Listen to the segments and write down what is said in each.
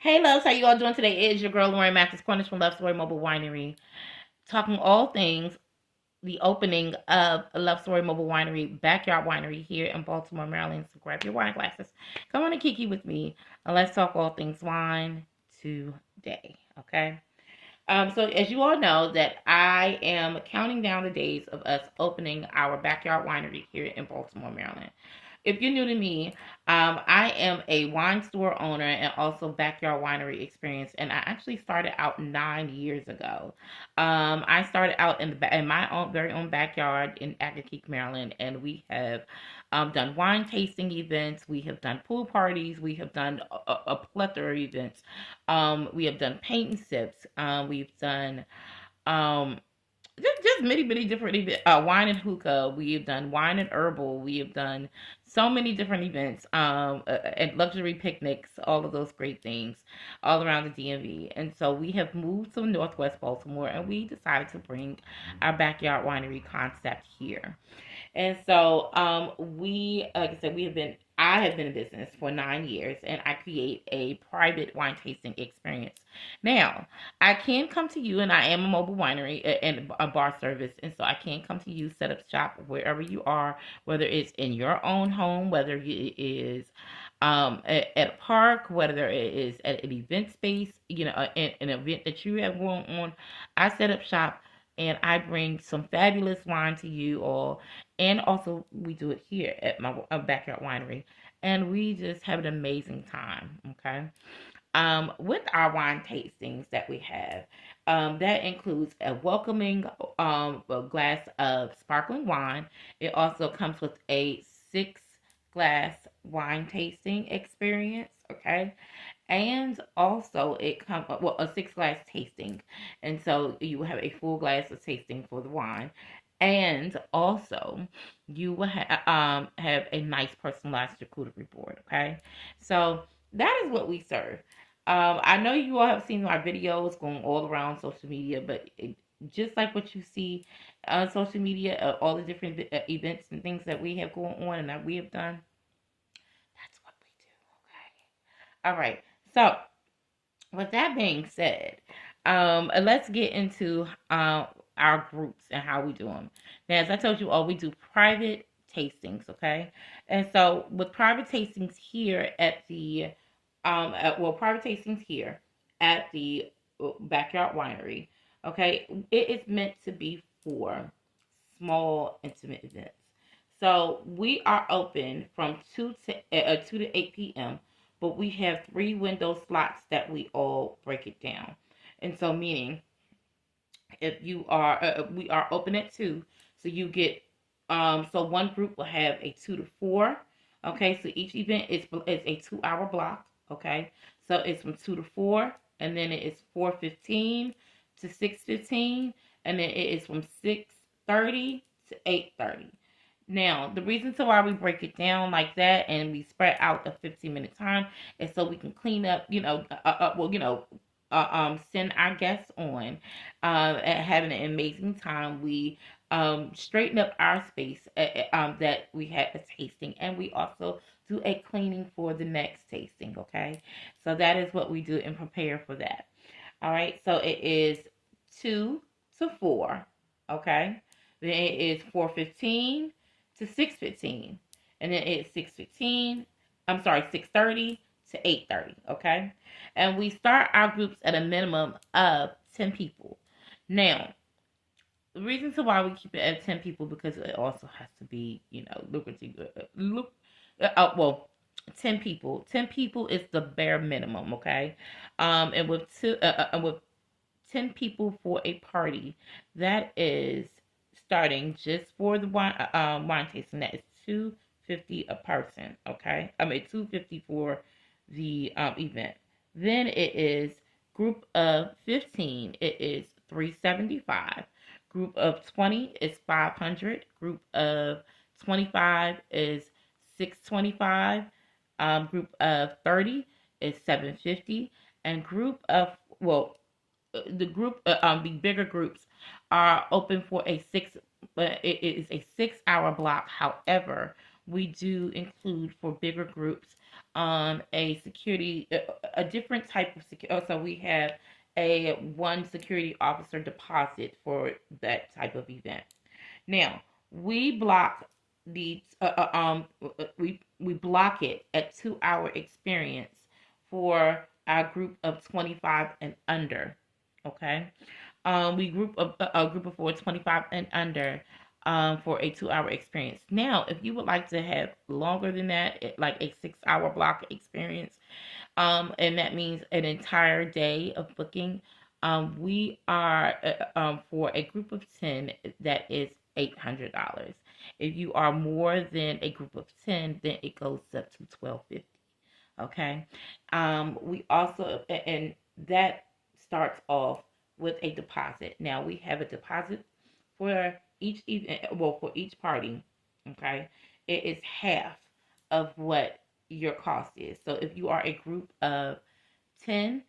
Hey loves, how you all doing today? It is your girl Lauren Mathis Corners from Love Story Mobile Winery, talking all things the opening of Love Story Mobile Winery, backyard winery here in Baltimore, Maryland. So grab your wine glasses, come on and kiki with me, and let's talk all things wine today. Okay. So as you all know, that I am counting down the days of us opening our backyard winery here in Baltimore, Maryland. If you're new to me, I am a wine store owner and also backyard winery experience, and I actually started out 9 years ago. I started out in my own very own backyard in Accokeek, Maryland, and we have done wine tasting events, we have done pool parties, we have done a plethora of events. We have done paint and sips. We've done um, just many, many different events. Wine and hookah. We have done wine and herbal. We have done so many different events. And luxury picnics. All of those great things all around the DMV. And so we have moved to Northwest Baltimore, and we decided to bring our backyard winery concept here. And so like I said, I have been in business for 9 years, and I create a private wine tasting experience. Now, I can come to you, and I am a mobile winery and a bar service, and so I can come to you, set up shop wherever you are, whether it's in your own home, whether it is at a park, whether it is at an event space, an event that you have going on. I set up shop and I bring some fabulous wine to you all. And also, we do it here at my backyard winery, and we just have an amazing time. Okay, with our wine tastings that we have, that includes a welcoming a glass of sparkling wine. It also comes with a 6 glass wine tasting experience. Okay, and also it comes a 6 glass tasting, and so you will have a full glass of tasting for the wine, and also you will have a nice personalized charcuterie board. Okay, so that is what we serve. I know you all have seen our videos going all around social media, but just like what you see on social media, all the different events and things that we have going on and that we have done, that's what we do. Okay. All right. So with that being said, let's get into our groups and how we do them. Now, as I told you all, we do private tastings, okay? And so with private tastings here at the private tastings here at the backyard winery, okay, it is meant to be for small intimate events. So we are open from 2 to 8 p.m., but we have 3 window slots that we all break it down. And so meaning if you are we are open at 2, so you get so one group will have a 2 to 4. Okay, so each event is a 2 hour block. Okay, so it's from 2 to 4, and then it is 4:15 to 6:15, and then it is from 6:30 to 8:30. Now, the reason to why we break it down like that and we spread out the 15-minute time is so we can clean up, send our guests on and having an amazing time. We straighten up our space that we had a tasting, and we also do a cleaning for the next tasting. Okay, so that is what we do and prepare for that. All right, so it is 2 to 4. Okay, then it is 4:15 to 6:15, and then it's 6:15. I'm sorry, 6:30 to 8:30. Okay, and we start our groups at a minimum of 10 people. Now, the reason to why we keep it at 10 people because it also has to be, lucrative. Well, 10 people. 10 people is the bare minimum. Okay, and with 10 people for a party, that is starting just for the wine tasting. That is 250 a person. Okay, I mean 250 for the event. Then it is group of 15. It is 375. Group of 20 is 500. Group of 25 is 625. Group of 30 is 750, and group of the bigger groups are open for a six. It is a 6 hour block. However, we do include for bigger groups a security a different type of security. So we have a one security officer deposit for that type of event. Now we block the we block it at 2 hour experience for our group of 25 and under. Okay, we group a group of four 25 and under for a 2 hour experience. Now, if you would like to have longer than that, like a 6 hour block experience, and that means an entire day of booking. We are for a group of 10 that is $800. If you are more than a group of 10, then it goes up to 1250. Okay. We also, and that starts off with a deposit. Now we have a deposit for each event, well, for each party. Okay. It is half of what your cost is. So if you are a group of 10,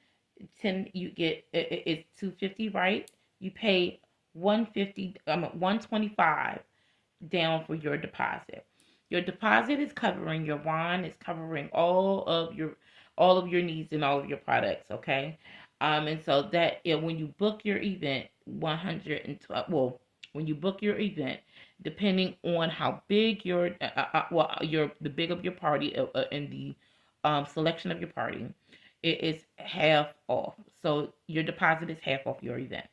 10 you get, it's 250, right? You pay 150, 125 down for your deposit. Your deposit is covering your wine, it's covering all of your needs and all of your products, okay? And so that, yeah, when you book your event, 112, well, when you book your event, depending on how big your your the big of your party and the selection of your party, it is half off. So your deposit is half off your event.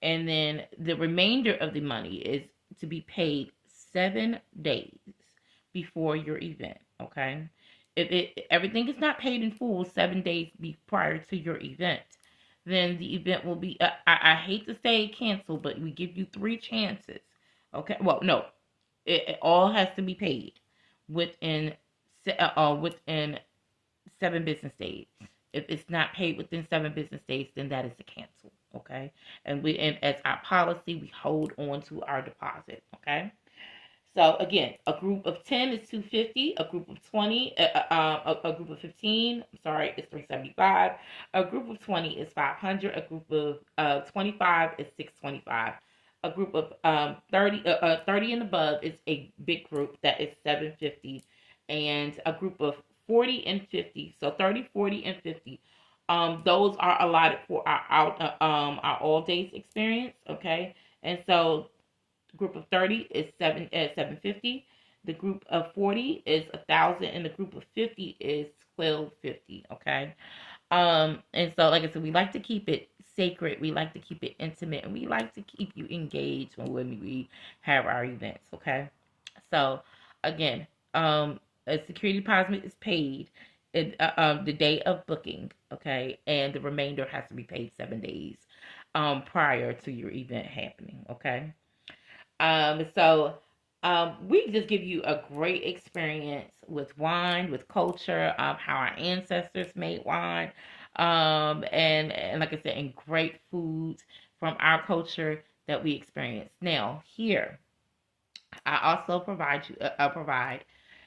And then the remainder of the money is to be paid 7 days before your event. Okay, if everything is not paid in full 7 days prior to your event, then the event will be. I hate to say canceled, but we give you 3 chances. Okay, well, no, it all has to be paid within within 7 business days. If it's not paid within 7 business days, then that is a cancel. Okay, and as our policy, we hold on to our deposit. Okay. So again, a group of 10 is 250. A group of 20, a group of 15, I'm sorry, is 375. A group of 20 is 500. A group of 25 is 625. A group of 30 and above is a big group that is 750, and a group of 40 and 50. So 30, 40, and 50. Those are allotted for our all days experience. Okay, and so group of 30 is 750. The group of 40 is 1,000, and the group of 50 is 1,250. Okay. And so, like I said, we like to keep it sacred. We like to keep it intimate, and we like to keep you engaged when we have our events. Okay. So, again, a security deposit is paid the day of booking. Okay, and the remainder has to be paid 7 days prior to your event happening. Okay. So we just give you a great experience with wine, with culture, how our ancestors made wine, and like I said, and great foods from our culture that we experience. Now here, I also provide,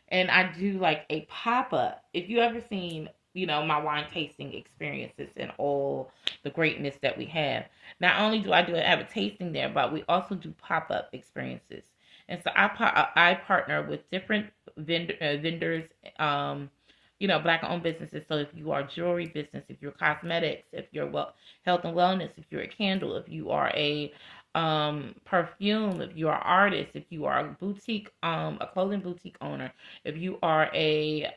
and I do like a pop up. If you ever seen, my wine tasting experiences and all the greatness that we have. Not only do I have a tasting there, but we also do pop up experiences. And so I partner with different vendors, black owned businesses. So if you are a jewelry business, if you're cosmetics, if you're health and wellness, if you're a candle, if you are a perfume, if you are an artist, if you are a boutique, a clothing boutique owner, if you are a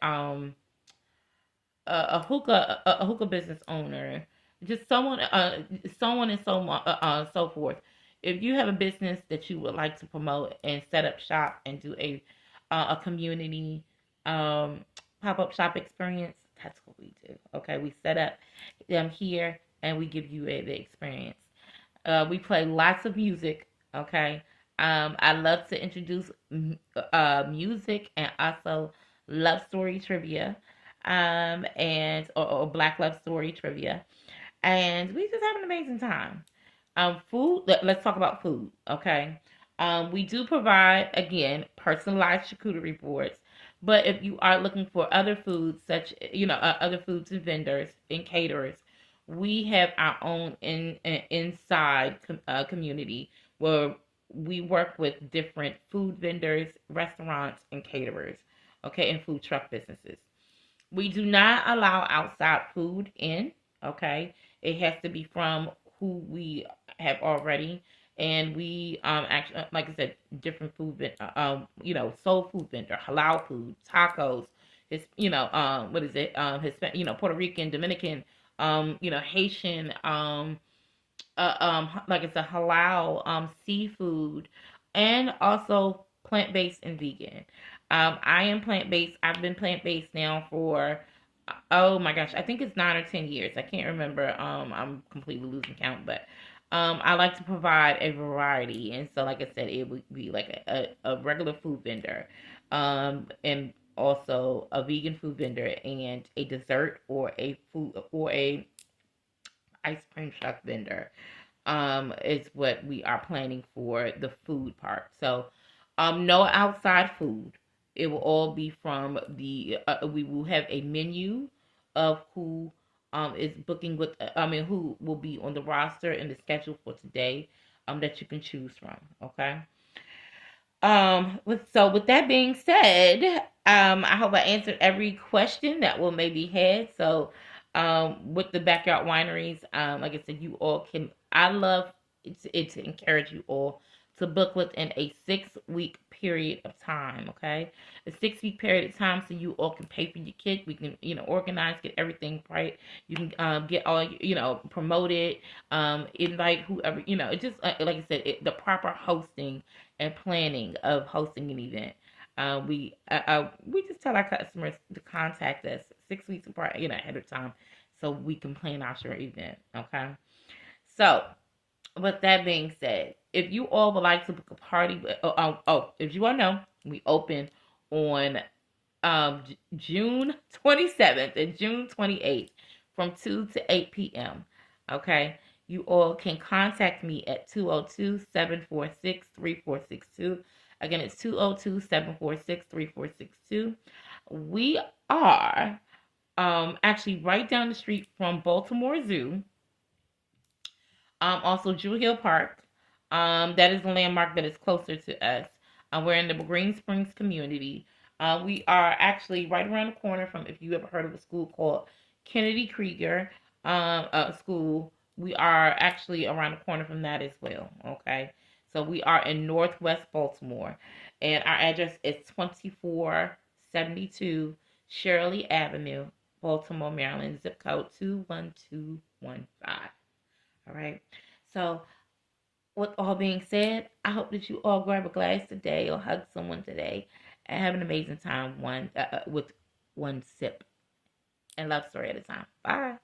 hookah business owner, just someone and so forth. If you have a business that you would like to promote and set up shop and do a community pop up shop experience, that's what we do. Okay, we set up them here and we give you the experience. We play lots of music. Okay. I love to introduce music and also love story trivia, and or Black love story trivia, and we just have an amazing time. Food. Let's talk about food. Okay. We do provide again personalized charcuterie boards, but if you are looking for other foods, such other foods and vendors and caterers, we have our own inside community where we work with different food vendors, restaurants, and caterers. Okay, and food truck businesses. We do not allow outside food in. Okay, it has to be from who we have already, and we actually, like I said, different food, soul food vendor, halal food, tacos, what is it, Puerto Rican, Dominican, Haitian, like it's a halal seafood, and also plant based and vegan. I am plant based. I've been plant based now for oh my gosh, I think it's 9 or 10 years. I can't remember. I'm completely losing count, but I like to provide a variety, and so like I said, it would be like a regular food vendor, and also a vegan food vendor and a dessert or a food or a ice cream truck vendor is what we are planning for the food part. So, no outside food. It will all be from the. We will have a menu of who is booking with. Who will be on the roster and the schedule for today. That you can choose from. Okay. With that being said, I hope I answered every question that will maybe had. So, with the backyard wineries, like I said, you all can. I love it to encourage you all to book within a 6 week period of time. Okay, a 6 week period of time, so you all can pay for your kit. We can, organize, get everything right. You can get all, promoted, invite whoever, it just like I said, the proper hosting and planning of hosting an event. We just tell our customers to contact us 6 weeks prior, ahead of time, so we can plan out your event. Okay. So, with that being said, if you all would like to book a party, if you want to know, we open on June 27th and June 28th from 2 to 8 p.m. Okay. You all can contact me at 202-746-3462. Again, it's 202-746-3462. We are actually right down the street from Baltimore Zoo. Also, Drew Hill Park. That is a landmark that is closer to us. We're in the Green Springs community. We are actually right around the corner from, if you ever heard of a school called Kennedy Krieger School, we are actually around the corner from that as well. Okay. So we are in Northwest Baltimore. And our address is 2472 Shirley Avenue, Baltimore, Maryland, zip code 21215. All right. So, with all being said, I hope that you all grab a glass today or hug someone today and have an amazing time with one sip and love story at a time. Bye.